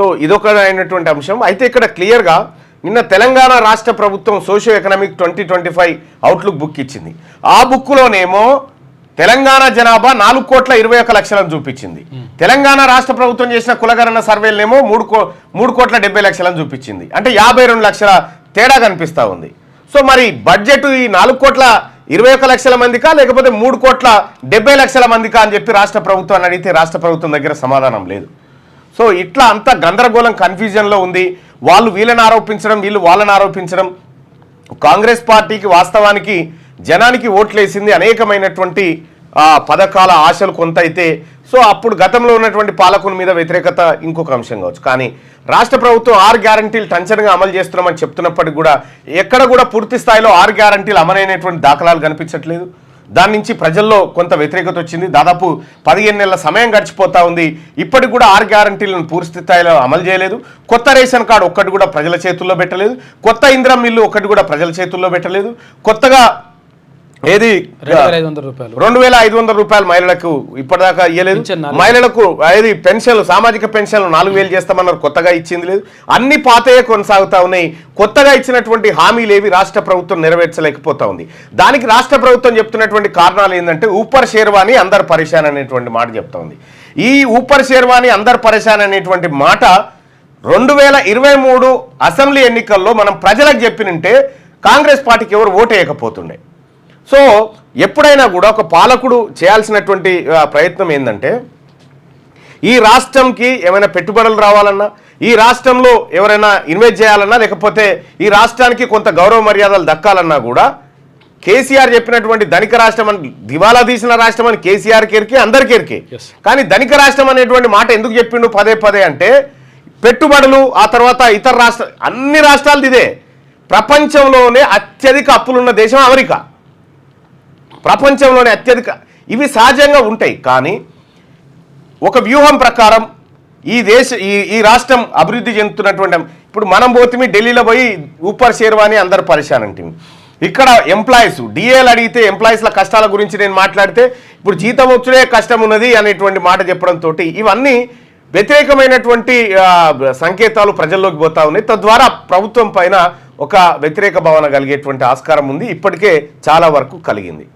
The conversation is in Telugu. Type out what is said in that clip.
సో ఇదొకైనటువంటి అంశం. అయితే ఇక్కడ క్లియర్గా నిన్న తెలంగాణ రాష్ట్ర ప్రభుత్వం సోషియో ఎకనామిక్ 2025 అవుట్లుక్ బుక్ ఇచ్చింది. ఆ బుక్లోనేమో తెలంగాణ జనాభా 4,21,00,000 చూపించింది. తెలంగాణ రాష్ట్ర ప్రభుత్వం చేసిన కులగణన సర్వేలనేమో 3,70,00,000 చూపించింది. అంటే 52 లక్షల తేడా కనిపిస్తూ ఉంది. సో మరి బడ్జెట్ ఈ 4,21,00,000 మందికా లేకపోతే 3,70,00,000 మందికా అని చెప్పి రాష్ట్ర ప్రభుత్వాన్ని అడిగితే రాష్ట్ర ప్రభుత్వం దగ్గర సమాధానం లేదు. సో ఇట్లా అంతా గందరగోళం కన్ఫ్యూజన్లో ఉంది. వాళ్ళు వీళ్ళని ఆరోపించడం, వీళ్ళు వాళ్ళని ఆరోపించడం. కాంగ్రెస్ పార్టీకి వాస్తవానికి జనానికి ఓట్లేసింది అనేకమైనటువంటి పథకాల ఆశలు కొంత అయితే, సో అప్పుడు గతంలో ఉన్నటువంటి పాలకుల మీద వ్యతిరేకత ఇంకొక అంశం కావచ్చు. కానీ రాష్ట్ర ప్రభుత్వం 6 గ్యారంటీలు టంచనగా అమలు చేస్తున్నామని చెప్తున్నప్పటికీ కూడా ఎక్కడ కూడా పూర్తి స్థాయిలో 6 గ్యారంటీలు అమలైనటువంటి దాఖలాలు కనిపించట్లేదు. దాని నుంచి ప్రజల్లో కొంత వ్యతిరేకత వచ్చింది. దాదాపు 15 నెలల సమయం గడిచిపోతా ఉంది. ఇప్పటికి కూడా 6 గ్యారంటీలను పూర్తి స్థాయిలో అమలు చేయలేదు. కొత్త రేషన్ కార్డు ఒక్కటి కూడా ప్రజల చేతుల్లో పెట్టలేదు. కొత్త ఇందిరమ్మ ఇల్లు ఒక్కటి కూడా ప్రజల చేతుల్లో పెట్టలేదు. కొత్తగా ఏది 2,500 రూపాయలు మహిళలకు ఇప్పటిదాకా ఇవ్వలేదు. మహిళలకు ఏది పెన్షన్లు, సామాజిక పెన్షన్లు 4,000 చేస్తామన్నారు, కొత్తగా ఇచ్చింది లేదు. అన్ని పాతయే కొనసాగుతా ఉన్నాయి. కొత్తగా ఇచ్చినటువంటి హామీలు ఏవి రాష్ట్ర ప్రభుత్వం నెరవేర్చలేకపోతా ఉంది. దానికి రాష్ట్ర ప్రభుత్వం చెప్తున్నటువంటి కారణాలు ఏంటంటే ఊపర్ షేర్వాణి అందరు పరేషాన్ అనేటువంటి మాట చెప్తా ఉంది. ఈ ఊపర్ షేర్వాణి అందరు పరేషాన్ అనేటువంటి మాట 2023 అసెంబ్లీ ఎన్నికల్లో మనం ప్రజలకు చెప్పినంటే కాంగ్రెస్ పార్టీకి ఎవరు ఓటు వేయకపోతుండే. సో ఎప్పుడైనా కూడా ఒక పాలకుడు చేయాల్సినటువంటి ప్రయత్నం ఏంటంటే ఈ రాష్ట్రంకి ఏమైనా పెట్టుబడులు రావాలన్నా, ఈ రాష్ట్రంలో ఎవరైనా ఇన్వెస్ట్ చేయాలన్నా, లేకపోతే ఈ రాష్ట్రానికి కొంత గౌరవ మర్యాదలు దక్కాలన్నా కూడా కేసీఆర్ చెప్పినటువంటి ధనిక రాష్ట్రం అని, దివాలా తీసిన రాష్ట్రం అని కేసీఆర్కి ఎరికి అందరికీ ఎరికి. కానీ ధనిక రాష్ట్రం అనేటువంటి మాట ఎందుకు చెప్పిండు పదే పదే అంటే పెట్టుబడులు, ఆ తర్వాత ఇతర రాష్ట్రాలు, అన్ని రాష్ట్రాలది ఇదే. ప్రపంచంలోనే అత్యధిక అప్పులున్న దేశం అమెరికా. ప్రపంచంలోనే అత్యధిక, ఇవి సహజంగా ఉంటాయి. కానీ ఒక వ్యూహం ప్రకారం ఈ రాష్ట్రం అభివృద్ధి చెందుతున్నటువంటి, ఇప్పుడు మనం పోతే ఢిల్లీలో పోయి ఊపర్ షేర్వాణి అందరు పరిశాన్ అంటే, ఇక్కడ ఎంప్లాయీస్ డిఏలు అడిగితే ఎంప్లాయీస్ల కష్టాల గురించి నేను మాట్లాడితే ఇప్పుడు జీతం వచ్చుడే కష్టం ఉన్నది అనేటువంటి మాట చెప్పడంతో ఇవన్నీ వ్యతిరేకమైనటువంటి సంకేతాలు ప్రజల్లోకి పోతా ఉన్నాయి. తద్వారా ప్రభుత్వం పైన ఒక వ్యతిరేక భావన కలిగేటువంటి ఆస్కారం ఉంది, ఇప్పటికే చాలా వరకు కలిగింది.